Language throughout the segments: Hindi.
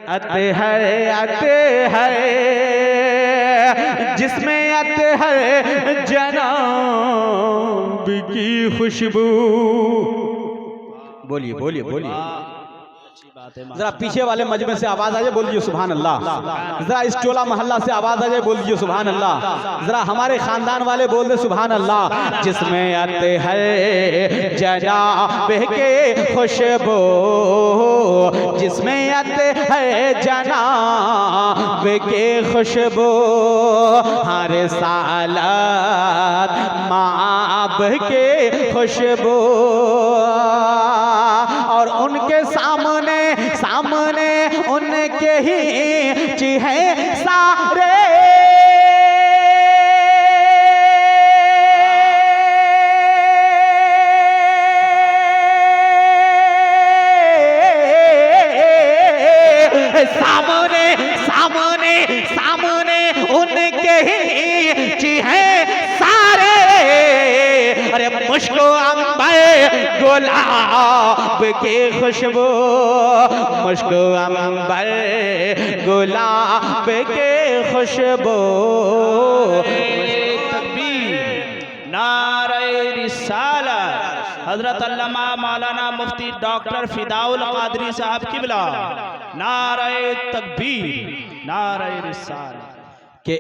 अतहर जिसमें अतहर जनाब की खुशबू। बोलिए बोलिए बोलिए। जरा पीछे वाले मजमे से आवाज आ जाए, बोलिए सुभान अल्लाह। जरा इस टोला मोहल्ला से आवाज आ जाए, बोलिए सुभान अल्लाह। जरा हमारे खानदान वाले बोल दे सुभान अल्लाह। जिसमें अतहर जनाब के खुशबू, जिसमें अतहर जनाब के खुशबू, हर सालात माब के खुशबू, और उनके सामने सामने उनके ही चेहरे सारे, सामने सामने सामने उनके ही चेहरे सारे। अरे मुश्को अंबर गुलाब की खुशबू, मुश्को अंबर गुलाब के खुशबू। तकबीर, नारे रिसालत। हजरत अल्लामा मौलाना मुफ्ती डॉक्टर फिदाउल कादरी साहब किबला, नारे तकबीर, नारे रिसालत। के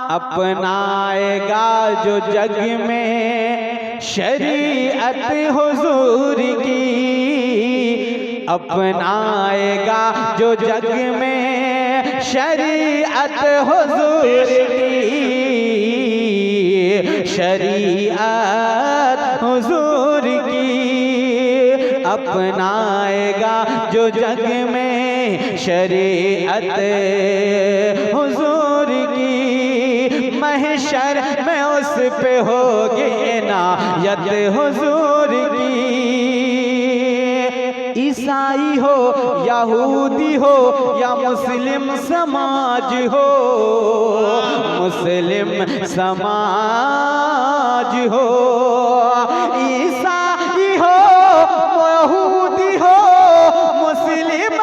अपनाएगा जो जग में शरीयत हुजूर की, अपनाएगा जो जग में शरीयत हुजूर की, शरीयत हुजूर की, अपनाएगा जो जग में शरीयत हुजूर की, महशर में उस पे होगी इनायत हुजूर की। ईसाई हो यहूदी हो या मुस्लिम समाज हो, मुस्लिम समाज हो, ईसाई हो यहूदी हो मुस्लिम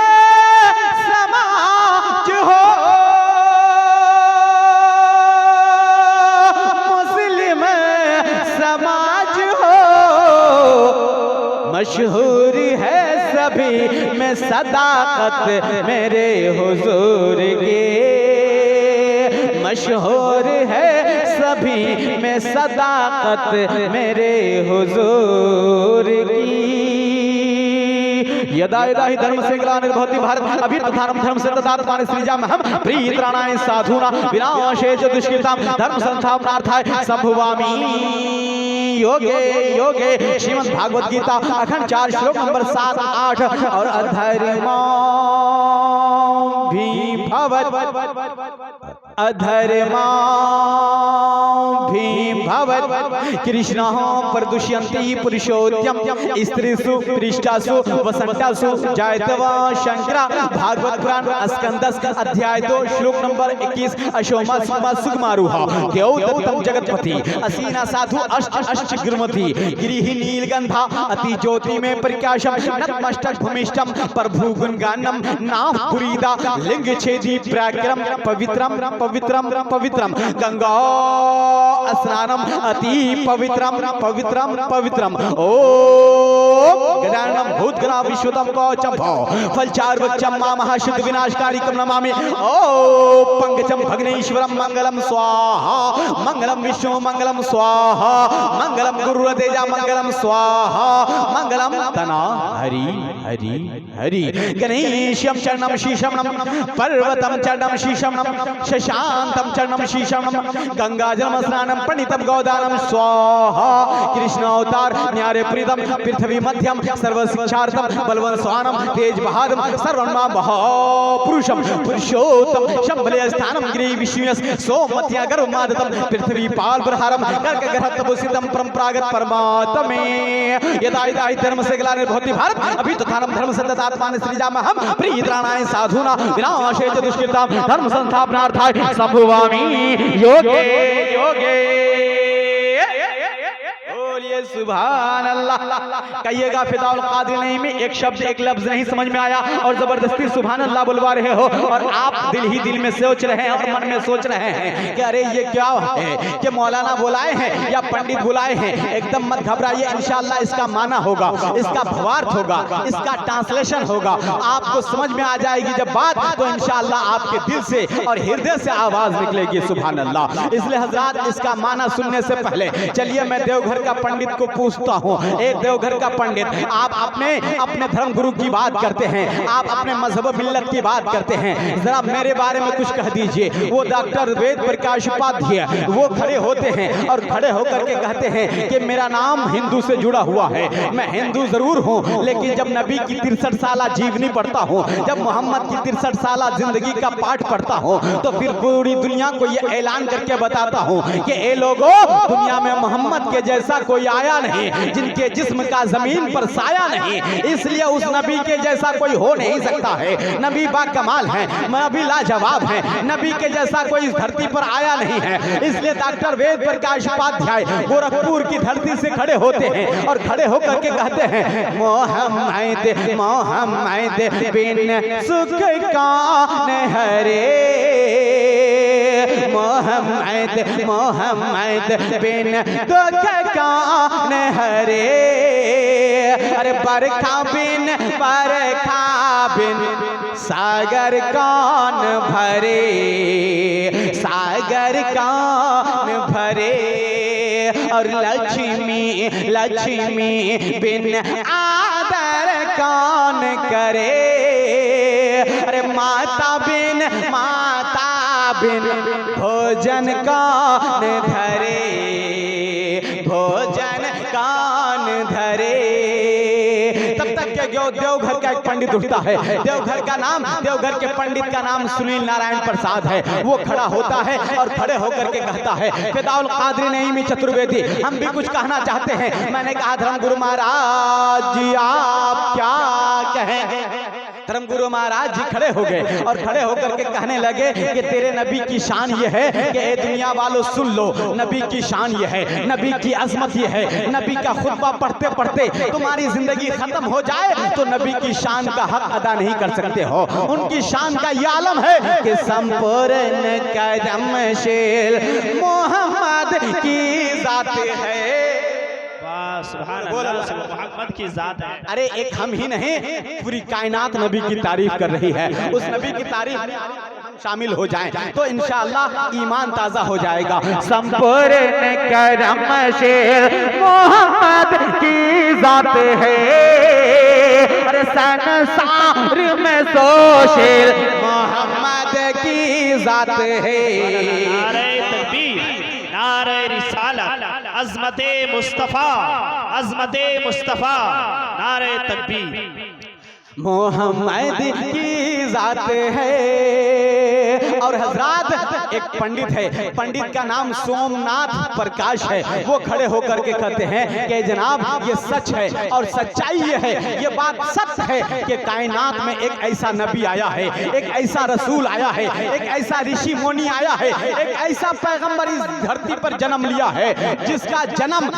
समाज हो, मुस्लिम समाज हो, मशहूर है सभी में सदाकत मेरे हुजूर की, मशहूर है सभी में सदाकत मेरे हुजूर की। यदा यदा ही धर्म से ग्लानिर्भवति भारत अभ्युत्थानं धर्म से तदात्मानं सृजाम्यहं प्रीत्राणाय साधूनां विनाशे च दुष्कृतां धर्म संस्थापनार्थाय संभवामि योगे योगे। श्रीमद् भागवत गीता अखंड 4 श्लोक नंबर 7, 8 और अधर्मा भी भवत् अधर्मा भी भवत् कृष्णः प्रदुष्यन्ति पुरुषोत्तम स्त्रीषु पृष्ठासु वसंतासु जायतवा शंकरा। भागवत पुराण स्कंद अध्याय 2 श्लोक नंबर 21। अशोमा सुगमारूहा देवदत्तम जगतपति असीना साधु अष्ट गुरुमति गिरिहि नीलगंधा अति ज्योति में प्रकाशम नतमस्तक भूमिष्ठम प्रभु गुणगानम नाम पुरीदा लिंग छेदी प्राक्रम पवित्रम पवित्रम पवित्रम गंगा स्नानम अति पवित्रम पवित्रम पवित्रम। ओम गजाननम भूतगणा विश्वतम कवचम भव फलचार वच्चम मा महाशुद्ध विनाशकारी कम नमामि। ओम पंकजम भग्नेश्वरम मंगलम स्वाहा मंगलम विष्णु मंगलम स्वाहा मंगलम गुरुतेजा मंगलम स्वाहा मंगलम तना हरि हरि हरि। गणेशम चरणम शीशम पर्वतम चरणम शीशम शशांतम चरणम शीशम गंगाजलम स्नानम पंडितम गौदानम स्वाहा। कृष्ण अवतार न्यारे प्रीतम पृथ्वी मध्यम सर्व शिक्षार्थम बलवंत स्वानम तेज बहादम सर्वन्मा महापुरुषम पुरुषोत्तम शंभले स्थानम गिरि विष्णुयस सोमत्या गर्भमादतम पृथ्वी पाल प्रहारम गर्ग ग्रहतबुसितम परंपरागत परमात्मे। यदा यदा धर्म से ग्लानिर्भवति भारत अभ्युत्थानं धर्म से तदात्मानं सृजाम्यहं प्रीत्राणाय साधूनां विनाशे च दुष्कृतां धर्म संस्थापनार्थाय संभवामि योगे योगे। बोलिए सुभान अल्लाह। कहिएगा फिदाउल कादिर नहीं में एक शब्द एक लफ्ज नहीं समझ में आया और जबरदस्ती सुभान अल्लाह बुलवा रहे हो और आप दिल ही दिल में सोच रहे हैं और मन में सोच रहे हैं कि अरे ये क्या है कि मौलाना बुलाए हैं या पंडित बुलाए हैं। एकदम मत घबराइए, इंशाअल्लाह इसका माना होगा, इसका भावार्थ होगा, इसका ट्रांसलेशन होगा, आपको समझ में आ जाएगी जब बात, तो इंशाअल्लाह आपके दिल से और हृदय से आवाज निकलेगी सुभान अल्लाह। इसलिए हजरात इसका माना सुनने से पहले चलिए मैं देवघर का पंडित को पूछता हूँ। एक देवघर का पंडित, आप अपने धर्म गुरु की बात करते हैं, आप अपने मजहब मिल्लत की बात करते हैं, जरा मेरे बारे में कुछ कह दीजिए। वो डॉक्टर वेद प्रकाश उपाध्याय वो खड़े होते हैं और खड़े होकर के कहते हैं कि मेरा नाम हिंदू से जुड़ा हुआ है, मैं हिंदू जरूर हूँ, लेकिन जब नबी की 63 साला जीवनी पढ़ता हूँ, जब मोहम्मद की 63 साला जिंदगी का पाठ पढ़ता हूँ, तो फिर पूरी दुनिया को ये ऐलान करके बताता हूँ कि ए लोगों, दुनिया में मोहम्मद के जैसा कोई आया नहीं, जिनके जिस्म का जमीन पर साया नहीं, इसलिए उस नबी के जैसा कोई हो नहीं सकता है। नबी बा कमाल है, नबी लाजवाब है, नबी के जैसा कोई इस धरती पर आया नहीं है। इसलिए डॉक्टर वेद प्रकाश उपाध्याय गोरखपुर की धरती से खड़े होते हैं और खड़े होकर के कहते हैं मोहम्मद मोहम्मद बिन सुख कौन हरे, मोहम्मद मोहम्मद बिन दुख कौन हरे, अरे बरखा बिन सागर कौन भरे, सागर कौन भरे, और लक्ष्मी लक्ष्मी बिन आदर कौन करे, अरे माता बिन भोजन कौन धरे, भोजन कौन धरे। तब तक के देवघर का एक पंडित उठता है, देवघर के पंडित का नाम सुनील नारायण प्रसाद है। वो खड़ा होता है और खड़े होकर के कहता है फिदाउल कादरी नईमी चतुर्वेदी, हम भी कुछ कहना चाहते हैं। मैंने कहा धर्म गुरु महाराज जी आप क्या कहें। धर्म गुरु महाराज जी खड़े हो गए और खड़े होकर के कहने लगे कि तेरे नबी की शान ये है कि ए दुनिया वालों सुन लो, नबी की शान ये है, नबी की अजमत ये है, नबी का खुतबा पढ़ते पढ़ते तुम्हारी जिंदगी खत्म हो जाए तो नबी की शान का हक अदा नहीं कर सकते हो। उनकी शान का ये आलम है कि संपूर्ण करमशील मोहम्मद की जात है। मोहम्मद की जात है। अरे एक हम ही नहीं, पूरी कायनात नबी की तारीफ कर रही है। उस नबी की तारीफ में शामिल हो जाएं तो इंशाअल्लाह ईमान ताजा हो जाएगा। संपूर्ण करमशील मोहम्मद की जात है, अरे संसार में सोशील मोहम्मद की जात है। नारे तकबीर, नारे रिसालत, अज़मते मुस्तफ़ा, अज़मते मुस्तफ़ा, नारे तकबीर। मोहम्मद की जात है। और हजरात एक पंडित है, पंडित का नाम सोमनाथ प्रकाश है। वो खड़े होकर के कहते हैं कि जनाब ये सच है और सच्चाई ये है, ये बात सच है कि कायनात में एक ऐसा नबी आया है, एक ऐसा रसूल आया है, एक ऐसा ऋषि मुनि आया है, एक ऐसा पैगंबर इस धरती पर जन्म लिया है जिसका जन्म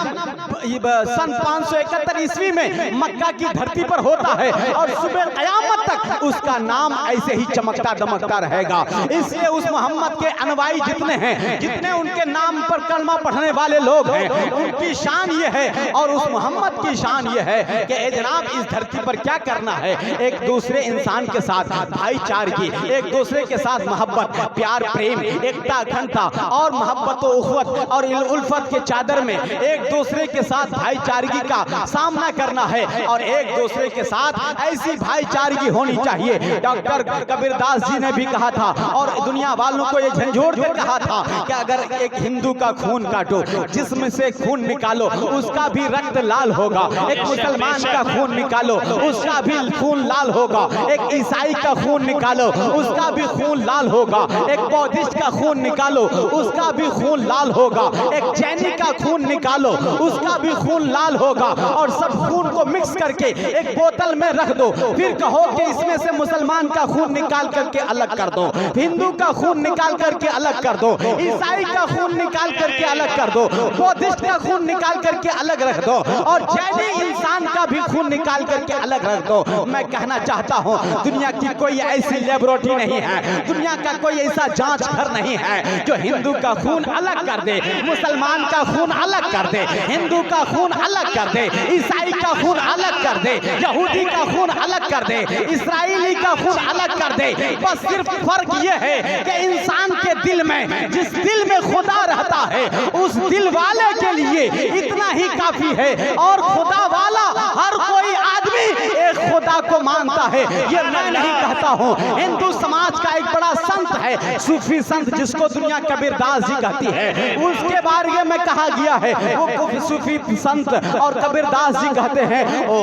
सन 571 ईस्वी में मक्का की धरती पर होता है और सुबह क़यामत तक उसका नाम ऐसे ही चमकता दमकता रहेगा। इसलिए उस मोहम्मद के अनुयायी जितने हैं, जितने उनके नाम पर कलमा पढ़ने वाले लोग हैं, उनकी शान ये है और उस मोहम्मद की शान ये है कि ए जनाब इस धरती पर क्या करना है, एक दूसरे इंसान के साथ भाईचारगी, एक दूसरे के साथ मोहब्बत, प्यार, प्रेम, एकता, अखंडता और मोहब्बत व उख़्वत और उल्फत के चादर में एक दूसरे के साथ भाईचारगी का सामना करना है और एक दूसरे के साथ ऐसी भाईचारगी होनी चाहिए। डॉक्टर कबीरदास जी ने भी कहा था और दुनिया वालों को ये झंझोड़ कर कहा था कि अगर एक हिंदू का खून काटो, जिस्म से खून निकालो, उसका भी रक्त लाल होगा। एक मुसलमान का खून निकालो, उसका भी खून लाल होगा। एक ईसाई का खून निकालो, उसका भी खून लाल होगा। एक बौद्धिस्ट का खून निकालो, उसका भी खून लाल होगा। एक जैनी का खून निकालो, उसका भी खून लाल होगा। और सब खून को मिक्स करके एक बोतल में रख दो, फिर कहो कि इसमें से मुसलमान का खून निकाल करके अलग कर दो, हिंदू का खून निकाल करके अलग कर दो, ईसाई का खून निकाल करके अलग कर दो, बौद्धिस्ट का खून निकाल करके अलग रख दो, और जैनी इंसान का भी खून निकाल करके अलग रख दो। मैं कहना चाहता हूँ दुनिया की कोई ऐसी लेबोरेटरी नहीं है, दुनिया का कोई ऐसा जांच घर नहीं है जो हिंदू का खून अलग कर दे, मुसलमान का खून अलग कर दे, हिंदू का खून अलग कर दे, ईसाई का खून अलग कर दे, यहूदी का खून अलग कर दे, इस्राएली का खून अलग कर दे। बस सिर्फ फर्क ये है कि इंसान के दिल में, जिस दिल में खुदा रहता है, उस दिल वाले के लिए इतना ही काफी है। और खुदा वाला हर कोई आदमी एक खुदा को मानता है, ये मैं नहीं कहता हूँ। हिंदू समाज का एक बड़ा संत है, सूफी संत, जिसको दुनिया कबीरदास जी कहती है, उसके बारे में कहा गया है, वो सूफी संत और कबीरदास जी कहते हैं, ओ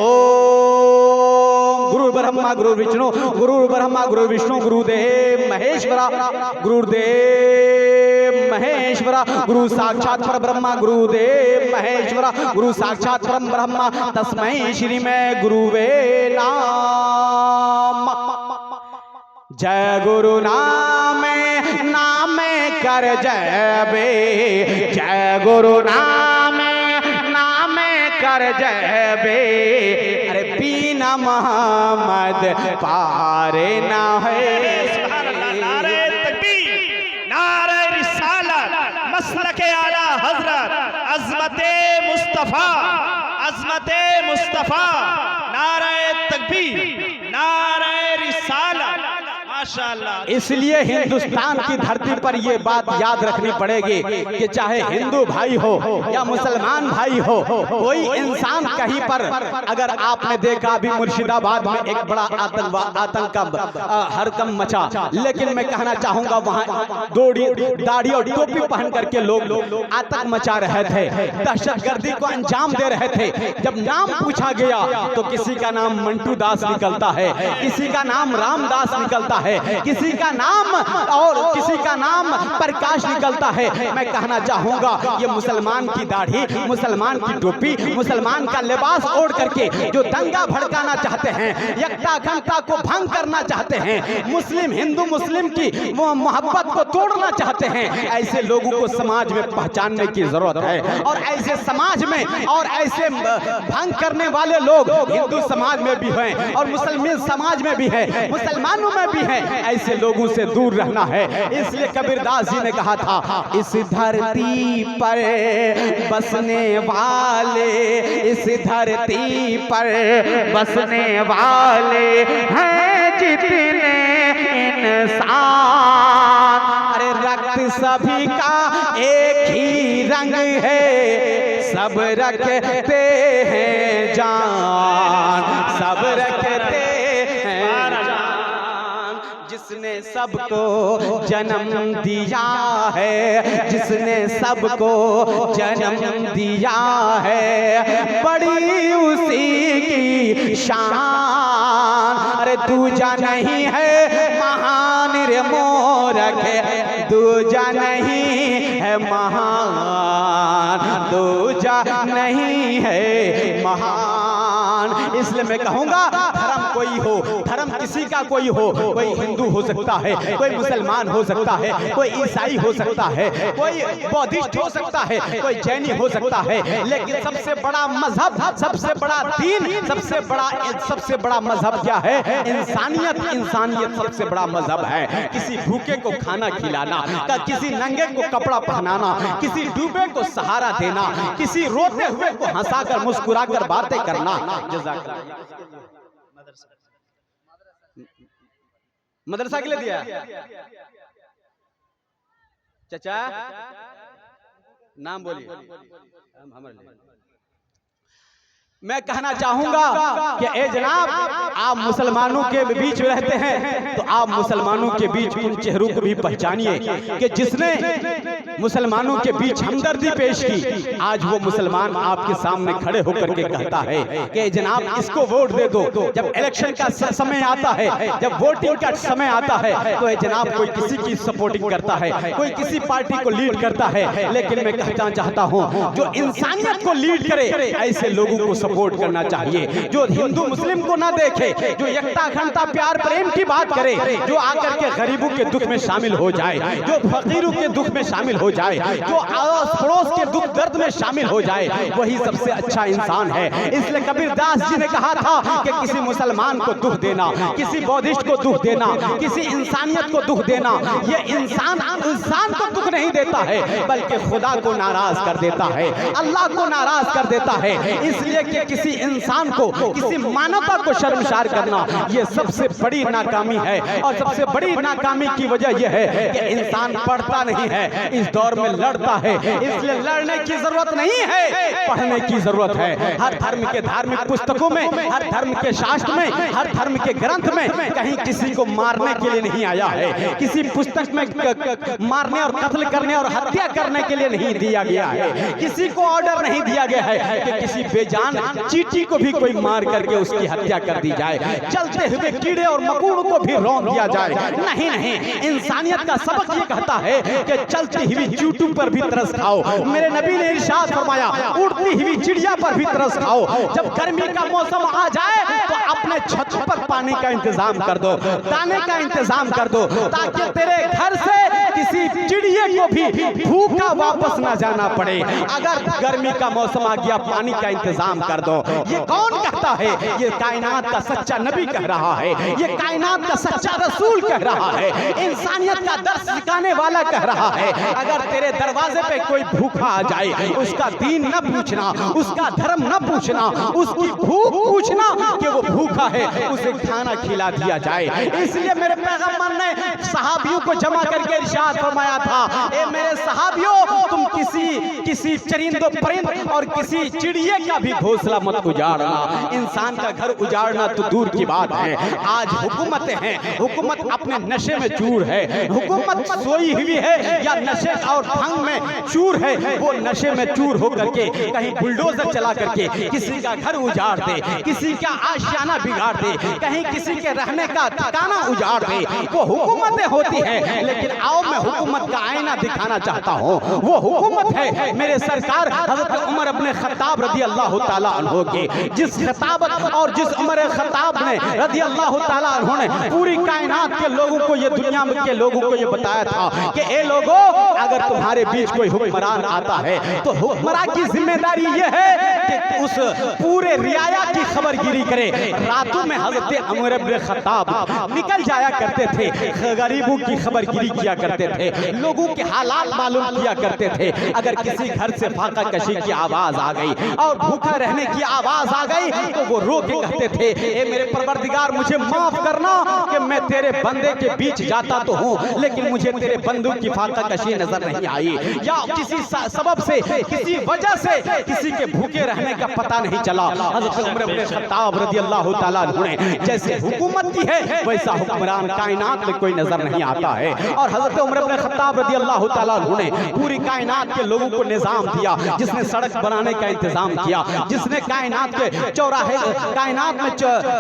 गुरु ब्रह्मा गुरु विष्णु, गुरु ब्रह्मा गुरु विष्णु, गुरुदेव महेश्वरा, गुरुदेव महेश्वरा, गुरु साक्षात पर ब्रह्मा, गुरुदेव महेश्वरा, गुरु साक्षात परम ब्रह्मा, तस्मै श्री में गुरुवे नाम। जय गुरु नामे नामे कर जय बे, जय गुरु नामे नामे कर जय बे, अरे बिना मोहम्मद पारे ना है। नारे तकबीर, नारे रिसालत, मसलके आला हजरत, अज़मते मुस्तफा, अज़मते मुस्तफा, नारे तकबीर, नारे रिसालत, माशाअल्लाह। इसलिए हिंदुस्तान की धरती पर यह बात याद रखनी पड़ेगी कि चाहे हिंदू भाई हो या मुसलमान भाई हो, कोई इंसान कहीं पर, अगर आपने देखा अभी मुर्शिदाबाद में एक बड़ा आतंक का हरकम मचा, लेकिन मैं कहना चाहूंगा वहां दाढ़ी और टोपी पहन करके लोग आतंक मचा रहे थे, दहशतगर्दी को अंजाम दे रहे थे। जब नाम पूछा गया तो किसी का नाम मंटू दास निकलता है, किसी का नाम रामदास निकलता है, किसी का नाम और किसी का नाम प्रकाश निकलता है। मैं कहना चाहूंगा ये मुसलमान की दाढ़ी, मुसलमान की टोपी, मुसलमान का लिबास ओढ़ करके जो दंगा भड़काना चाहते हैं, एकता अखंडता को भंग करना चाहते हैं, मुस्लिम हिंदू मुस्लिम की वो मोहब्बत को तोड़ना चाहते हैं, ऐसे लोगों को समाज में पहचानने की जरूरत है। और ऐसे समाज में और ऐसे भंग करने वाले लोग हिंदू समाज में भी हैं और मुसलमान समाज में भी है, मुसलमानों में भी है, ऐसे लोगों से दूर रहना है। इसलिए कबीरदास जी ने कहा था, इस धरती पर बसने वाले, इस धरती पर बसने वाले हैं जितने इंसान, अरे रक्त सभी का एक ही रंग है, सब रखते हैं जान, सब रखते जिसने सबको जन्म दिया है, जिसने सबको जन्म दिया है, बड़ी उसी की शान, अरे दूजा नहीं है महान रे मोरख, दूजा नहीं है महान, दूजा नहीं है महान। इसलिए मैं कहूंगा धर्म कोई हो, धर्म किसी का कोई हो, कोई हिंदू हो सकता है, कोई मुसलमान हो सकता है, कोई ईसाई हो सकता है, कोई बौद्धिस्ट हो सकता है, कोई जैनी हो सकता है, लेकिन सबसे बड़ा मजहब, सबसे बड़ा दीन, सबसे बड़ा मजहब क्या है? इंसानियत। इंसानियत सबसे बड़ा मजहब है। किसी भूखे को खाना खिलाना, किसी नंगे को कपड़ा पहनाना, किसी डूबे को सहारा देना, किसी रोते हुए को हंसाकर मुस्कुराकर बातें करना। मदरसा के लिए दिया चाचा, नाम बोलिए। मैं कहना चाहूंगा कि ए जनाब, आप मुसलमानों के बीच में रहते हैं तो आप मुसलमानों के बीच उन चेहरों को भी पहचानिए कि जिसने मुसलमानों के बीच हमदर्दी पेश की। आज वो मुसलमान आपके सामने खड़े होकर के कहता है कि जनाब इसको वोट दे दो। जब इलेक्शन का समय आता है, जब वोटिंग का समय आता है, तो ये जनाब कोई किसी की सपोर्टिंग करता है, कोई किसी पार्टी को लीड करता है। लेकिन मैं कहना चाहता हूं, जो इंसानियत को लीड करे ऐसे लोगों को सपोर्ट करना चाहिए। जो हिंदू मुस्लिम को ना देखे, जो एकता अखंडता प्यार प्रेम की बात करे, जो आकर के गरीबों के दुख में शामिल हो जाए, जो फकीरों के दुख में शामिल हो जाए, जो अड़ोस पड़ोस के दुख दर्द में शामिल हो जाए, वही सबसे अच्छा इंसान है। इसलिए कबीरदास जी ने कहा था कि किसी मुसलमान को दुख देना, किसी बौद्धिस्ट को दुख देना, किसी इंसानियत को दुख देना, ये इंसान को दुख नहीं देता है, बल्कि खुदा को नाराज कर देता है, अल्लाह को नाराज कर देता है। इसलिए कि किसी इंसान को, किसी मानवता को शर्मसार करना, ये सबसे बड़ी नाकामी है। और सबसे बड़ी नाकामी की वजह यह है कि इंसान पढ़ता नहीं है, इस दौर में लड़ता है। इसलिए लड़ने की जरूरत नहीं है, पढ़ने की जरूरत है। हर धर्म के धार्मिक पुस्तकों में, हर धर्म के शास्त्र में, हर धर्म के ग्रंथ में कहीं किसी को मारने के लिए नहीं आया है, किसी पुस्तक में मारने और कत्ल करने और हत्या करने के लिए नहीं दिया गया है। किसी को ऑर्डर नहीं दिया गया है कि किसी बेजान चींटी को भी कोई मार करके उसकी हत्या कर दी जाए, चलते हुए कीड़े और मकोड़ों को भी रौंद दिया जाए। नहीं नहीं, इंसानियत का सबक ये कहता है कि चलती हुई चींटी पर भी तरस खाओ। मेरे नबी ने इरशाद फरमाया, उड़ती हुई चिड़िया पर भी तरस खाओ। जब गर्मी का मौसम आ जाए तो अपने छत पर पानी का इंतजाम कर दो, दाने का इंतजाम कर दो, ताकि तेरे घर से किसी चिड़िया को भी भूखा वापस ना जाना पड़े। अगर गर्मी का मौसम आ गया, पानी का इंतजाम कर दो। ये कौन कहता है? ये कायनात का सच्चा नबी कह रहा है, ये कायनात का सच्चा रसूल कह रहा है, इंसानियत का दर्स सिखाने वाला कह रहा है। अगर तेरे दरवाजे पे कोई भूखा आ जाए, उसका दीन न पूछना, उसका धर्म न पूछना, उसकी भूख पूछना कि वो भूखा है, उसे खाना खिला दिया जाए। इसलिए मेरे पैगंबर ने सहाबियों को जमा करके इरशाद फरमाया था, ए मेरे सहाबियों, तुम किसी चरिंदो परिंद और किसी चिड़िए का भी घोंसला मत उजाड़ना। इंसान का घर उजाड़ना तो दूर की बात है। आज हुकूमतें हैं, हुकूमत अपने नशे में चूर है, हुकूमत सोई हुई है या नशे और भंग में चूर है। वो नशे में चूर होकर के कहीं बुलडोजर चला करके किसी का घर उजाड़ दे, किसी का आशियाना बिगाड़ दे, कहीं किसी के रहने का ठिकाना उजाड़ दे। वो हुकूमतें होती है। लेकिन आओ मैं हुकूमत का आईना दिखाना चाहता हूँ। वो हुकूमत है मेरे सरकार हजरत उमर इब्न खत्ताब रदी अल्लाह ताला अन्हु के, जिस खिताबत और जिस उमर खत्ताब ने रदी अल्लाह ताला अन्हु ने पूरी कायनात के लोगों को, ये दुनिया के लोगों को ये बताया था कि ए लोगों, अगर तुम्हारे बीच कोई हुक्मरान आता है तो हुक्मरान की जिम्मेदारी ये है कि उस पूरे रियाया की खबरगिरी करे। रातों में हजरत उमर इब्न खत्ताब निकल जाया करते थे, गरीबों की खबरगिरी किया करते थे, लोगों के हालात मालूम किया करते थे। अगर किसी घर से फाका कशी की आवाज आ गई और भूखा रहने की आवाज आ गई तो वो रो के कहते थे, ए मेरे परवरदिगार, मुझे माफ करना कि मैं तेरे बंदे के बीच जाता तो हूँ, लेकिन मुझे तेरे बंदूक की फाका कशी नजर नहीं आई, या किसी सबब से, किसी वजह से किसी के भूखे रहने का पता नहीं चला। हज़रत उमर इब्न खत्ताब रज़ी अल्लाह ताला अन्हु ने जैसे हुकूमत की है, वैसा हुक्मरान कायनात में कोई नजर नहीं आता है। और हज़रत उमर इब्न खत्ताब रज़ी अल्लाह ताला अन्हु ने पूरी कायनात के लोगों को निजाम दिया, जिसने सड़क बनाने का इंतजाम किया, जिसने कायनात के चौराहे, कायनात में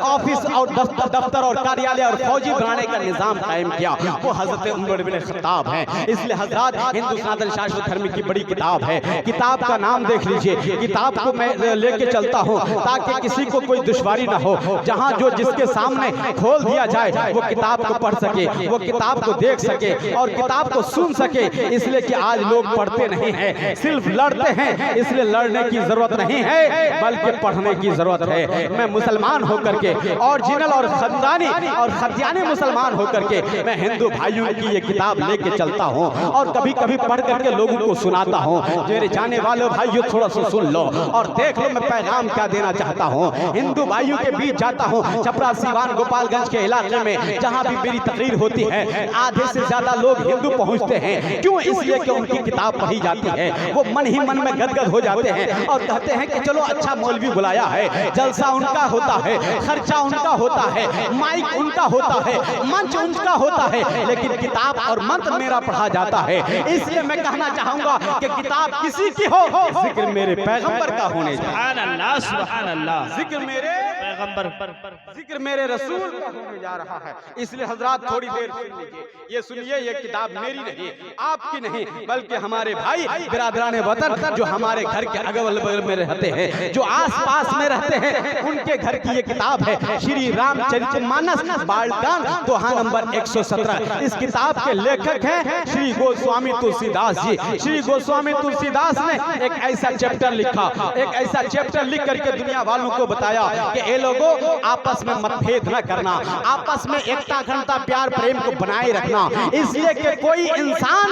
ऑफिस और दफ्तर और कार्यालय और फौजी बनाने का निजाम कायम किया, वो हज़रत उमर इब्न खत्ताब है। इसलिए हजरत हिंदू सनातन शास्त्र धर्म की बड़ी किताब है, किताब का नाम देख लीजिए। किताब को मैं लेके चलता हूँ ताकि किसी को कोई दुश्वारी ना हो। जहाँ जो जिसके सामने खोल दिया जाए वो किताब को पढ़ सके, वो किताब को देख सके और किताब को सुन सके। इसलिए कि आज लोग पढ़ते नहीं हैं, सिर्फ लड़ते हैं। इसलिए लड़ने की जरूरत नहीं है, बल्कि पढ़ने की जरूरत है। मैं मुसलमान होकर के ओरिजिनल और खानदानी और खतियानी मुसलमान होकर के मैं हिंदू भाइयों की ये किताब लेके चलता हूँ और कभी कभी पढ़ करके लोगों को सुनाता हूँ। मेरे जाने वाले भाइयों, थोड़ा सा सुन लो और देख लो मैं पैगाम क्या देना चाहता हूँ। हिंदू भाइयों के बीच जाता हूँ, छपरा, सीवान, गोपालगंज के इलाके में जहाँ भी मेरी तकरीर होती होती है, आधे से ज्यादा लोग हिंदू पहुंचते हैं। क्यों? इसलिए कि उनकी किताब पढ़ी जाती है, वो मन ही मन में गदगद हो जाते हैं और कहते हैं कि चलो अच्छा मौलवी बुलाया है, जलसा उनका होता है, खर्चा उनका होता है, माइक उनका होता है, मंच उनका होता है, लेकिन किताब और मंत्र मेरा पढ़ा जाता है। इसलिए मैं कहना चाहूंगा कि किताब किसी की हो, जिक्र मेरे पैगंबर का होने चाहिए। सुभान अल्लाह, सुभान अल्लाह। जिक्र मेरे पैगंबर, जिक्र मेरे रसूल का होने जा रहा है। इसलिए हजरात थोड़ी देर सुन लीजिए, ये सुनिए, ये किताब मेरी नहीं, आपकी नहीं, बल्कि हमारे भाई बिरादरान वतन जो हमारे घर के अगल बगल में रहते हैं, जो आस पास में रहते हैं, उनके घर की ये किताब है श्री रामचरितमानस बालकांड दोहा नंबर 117। इस किताब के लेखक हैं श्री गोस्वामी तुलसीदास जी। श्री गोस्वामी तुलसीदास ने एक ऐसा चैप्टर लिखा, एक ऐसा चैप्टर लिख करके दुनिया वालों को बताया कि ये लोगों आपस में मतभेद न करना, आपस में एकता अखंडता प्यार प्रेम को बनाए रखना, इसलिए कि कोई इंसान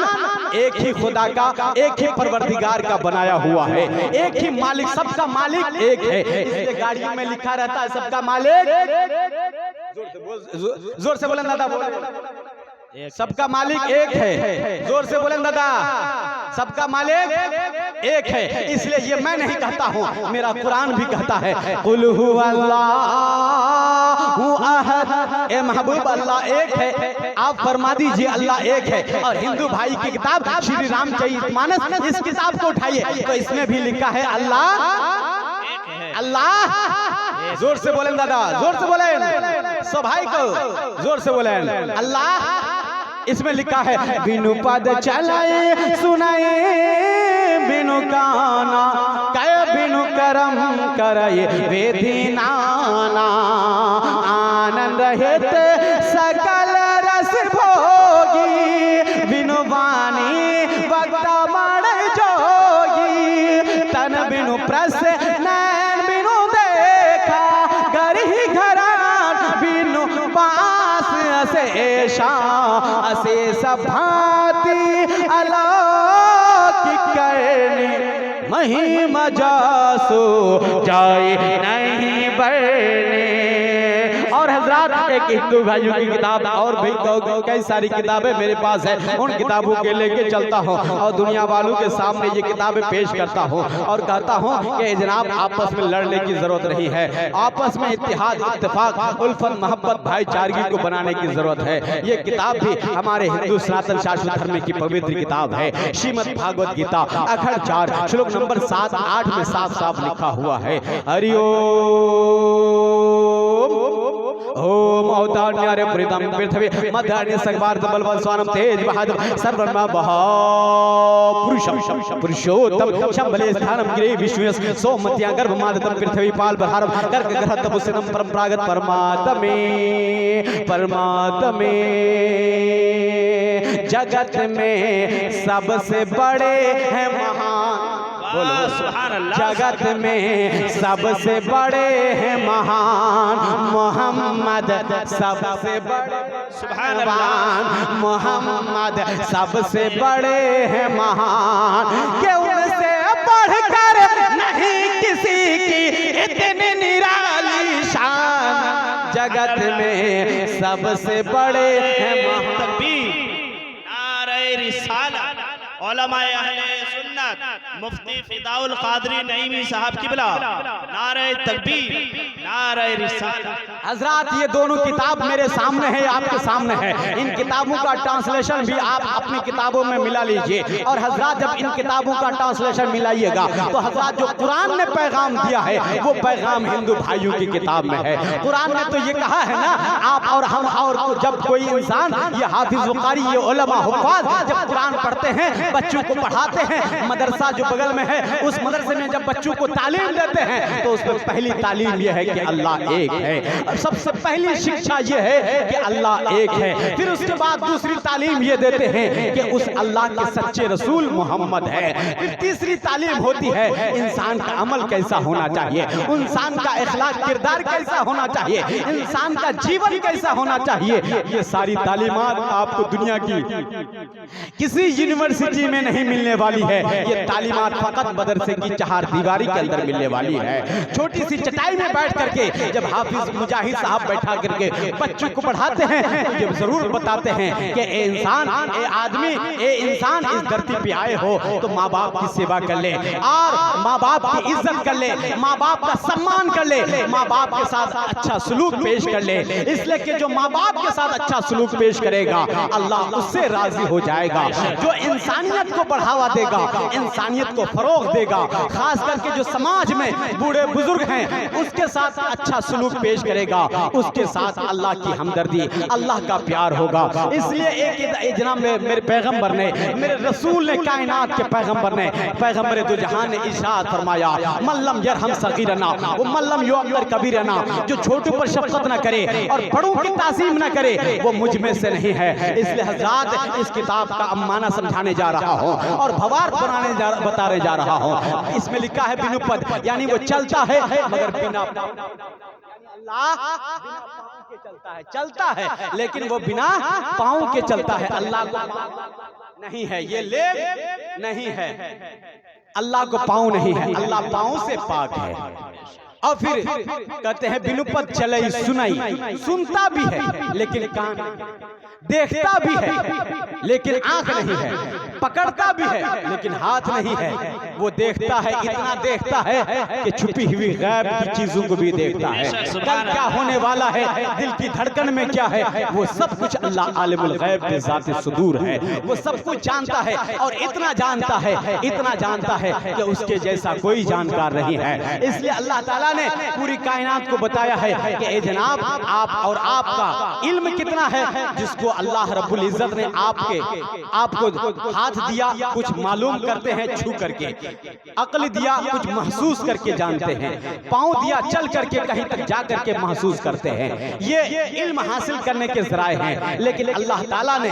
एक ही खुदा का, एक ही परवरदिगार का बनाया हुआ है, एक ही मालिक, सबका मालिक एक है। इसलिए गाड़ियों में लिखा रहता है सबका मालिक, जोर से बोले दादा, बोले सबका मालिक एक है, जोर से बोले दादा, सबका मालिक एक है। इसलिए ये मैं नहीं कहता हूँ, मेरा कुरान भी कहता है कुल हुवल्लाहु अहद, ए महबूब अल्लाह एक है, आप फरमा दीजिए अल्लाह एक है। और हिंदू भाई की किताब श्री रामचरितमानस, इस किताब को उठाइए तो इसमें भी लिखा है अल्लाह, अल्लाह, जोर से बोले दादा, जोर से बोले, सब भाई को जोर से बोले अल्लाह। इसमें लिखा है बिनु पद चलाए सुनाए, बिनु गाना कहे, बिनु करम करे वेदी नाना, आनंद रहित सकल रस भोगी, बिनु वाणी वक्ता मण जोगी, तन बिनु प्रस नैन बिनु देखा, घर ही घरान बिनु बास अशेषा, अशेष भांति अलौकिक करने, महिमा जासो जाए नहीं बढ़ने। और हजरात एक हिंदू भाइयों की किताब और भी कई सारी किताबें मेरे पास है, उन किताबों के लेके चलता हूँ और दुनिया वालों के सामने ये किताबें पेश करता हूँ और कहता हूँ कि जनाब आपस में लड़ने की जरूरत नहीं है, आपस में इत्तेहाद इत्तेफाक उल्फत मोहब्बत भाईचारगी को बनाने की जरूरत है। ये किताब भी हमारे हिंदू सनातन शाश्वत धर्म की पवित्र किताब है, श्रीमद् भागवत गीता अखंड 4 श्लोक नंबर 7-8 में साफ साफ लिखा हुआ है, हरि ओम अवतारण्य प्रीतम पृथ्वी मध्यान्य संवार बलवान स्वानम तेज बहादुर सर्वमा पुरुषम पुरुषोत्तम शंभले स्थानम गिरे विष्णु सोमत्या गर्भ मादतम पृथ्वी पाल बहारम गर्ग ग्रह तपस्यम परंपरागत परमात्मे परमात्मे, जगत में सबसे बड़े हैं महान, बोलो सुभान अल्लाह, जगत में सबसे बड़े हैं महान, मोहम्मद सबसे बड़े, सुभान अल्लाह, मोहम्मद सबसे बड़े हैं महान, कि उनसे बढ़कर नहीं किसी की इतनी निराली शान, जगत में सबसे बड़े हैं महान। तकबीर, नारे रिसालत, उलमाए अहले सुन्नत, मुफ्ती फिदाउल कादरी नईमी साहब किबला, नारे तकबीर, नारे रिसालत। हजरात ये दोनों किताब मेरे सामने है, आपके सामने है, इन किताबों का ट्रांसलेशन भी आप अपनी किताबों में मिला लीजिए। और हजरात जब इन किताबों का ट्रांसलेशन मिलाइएगा तो हजरात जो कुरान ने पैगाम दिया है वो पैगाम हिंदू भाइयों की किताब में है। कुरान ने तो ये कहा है ना, आप और हम और जब कोई इंसान ये हाफिज कारी ये उलमा हुफ्फाज जब कुरान पढ़ते हैं, बच्चों को पढ़ाते हैं, मदरसा जो बगल में है उस मदरसे में जब बच्चों को तालीम देते हैं तो उसमें पहली तालीम यह है कि अल्लाह एक है, और सबसे पहली शिक्षा यह है कि अल्लाह एक है। फिर उसके बाद दूसरी तालीम ये देते हैं कि उस अल्लाह के सच्चे रसूल मोहम्मद है। फिर तीसरी तालीम होती है इंसान का अमल कैसा होना चाहिए, इंसान का इखलाक किरदार कैसा होना चाहिए, इंसान का जीवन कैसा होना चाहिए। ये सारी तालीमात आपको दुनिया की किसी यूनिवर्सिटी में नहीं मिलने वाली है, ये तालीमात फकत मदरसे की चार दीवारी के अंदर मिलने वाली है। छोटी सी चटाई में बैठ करके जब हाफिज मुजाहिद जाहिद साहब बैठा करके बच्चों को पढ़ाते हैं, जब जरूर बताते हैं कि ए इंसान, ए आदमी, ए इंसान, इस धरती पे आए हो तो माँ बाप की सेवा कर ले और माँ बाप की इज्जत कर ले, माँ बाप का सम्मान कर ले, माँ बाप के साथ अच्छा सलूक पेश कर ले। इसलिए कि जो माँ बाप के साथ अच्छा सलूक पेश करेगा अल्लाह उससे राजी हो जाएगा। जो इंसानियत को बढ़ावा देगा, इंसानियत को फरोग देगा, खास करके जो समाज में बूढ़े बुजुर्ग हैं उसके साथ अच्छा सलूक पेश करेगा, उसके साथ अल्लाह की हमदर्दी, अल्लाह का प्यार होगा। इसलिए एक जनाब मेरे पैगंबर ने, मेरे रसूल ने, कायनात के पैगंबर ने, पैगंबर दो जहान ने इरशाद फरमाया, मल्लम यरहम सगीरना व मल्लम युअक्कर कबीरना, जो छोटों पर शफकत न करे और बड़ों की ताज़ीम न करे वो मुझ में से नहीं है। इसलिए हजरात इस किताब का अम्माना समझाने जा रहा हूँ और भवार्थ बताने जा रहा हूँ। इसमें लिखा है बिनुपद, यानी वो चलता है मगर बिना अल्लाह बिना पाँव के चलता है, चलता है लेकिन वो बिना पाँव के चलता है। अल्लाह को नहीं है, ये ले नहीं है, अल्लाह को पाँव नहीं है, अल्लाह पाँव से पाक है। और फिर कहते हैं बिनुपत चले सुनाई, सुनता भी है लेकिन कान, देखता भी है लेकिन आंख नहीं है, पकड़ता भी है लेकिन हाथ नहीं है। वो देखता है, इतना देखता है कि छुपी हुई गैब की चीजों को भी देखता है। कल क्या होने वाला है, दिल की धड़कन में क्या है, वो सब कुछ अल्लाह आलिमुल गैब के ज़ाते सुदूर है, वो सब कुछ जानता है। और इतना जानता है, इतना जानता है कि उसके जैसा कोई जानकार नहीं है। इसलिए अल्लाह ताला ने पूरी कायनात को बताया है कि ए जनाब, आप और आपका इल्म कितना है, जिसको अल्लाह रब्बुल इज्जत ने आपको हाथ दिया कुछ मालूम करते हैं छू करके, अक्ल दिया कुछ महसूस करके जानते हैं, पाँव दिया चल करके कहीं तक जा करके महसूस करते हैं। ये इल्म हासिल करने के जराए हैं। लेकिन अल्लाह ताला ने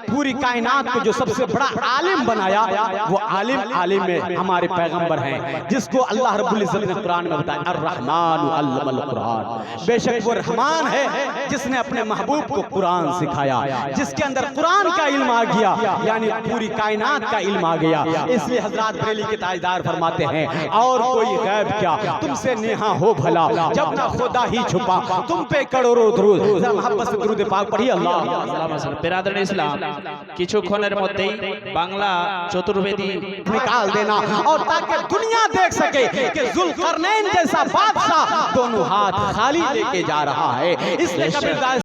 पूरी कायनात को जो सबसे बड़ा आलिम बनाया, वो आलिम में हमारे पैगंबर हैं, जिसको अल्लाह रब्बुल इज्जत ने कुरान में बताया अर्रहमान अल्लमल कुरान। बेशक वो रहमान है जिसने अपने महबूब को कुरान सिखाया, जिसके अंदर कुरान का इल्म आ गया, यानी पूरी कायनात का इल्म आ गया। इसलिए हजरत बरेली के ताजदार फरमाते हैं, और कोई गैब क्या तुमसे नेहा हो भला, जब ना खुदा ही छुपा तुम पे करोड़ों दुरूद। मोहब्बत से दुरूद पाक पढ़िए। अल्लाह बिरादर इस्लाम किछुक्षणের মধ্যেই বাংলা চতুর্বেদী निकाल देना, और ताकि दुनिया देख सके कि जुल्करनैन जैसा बादशाह दोनों हाथ खाली लेके जा रहा है। इसलिए कबीरदास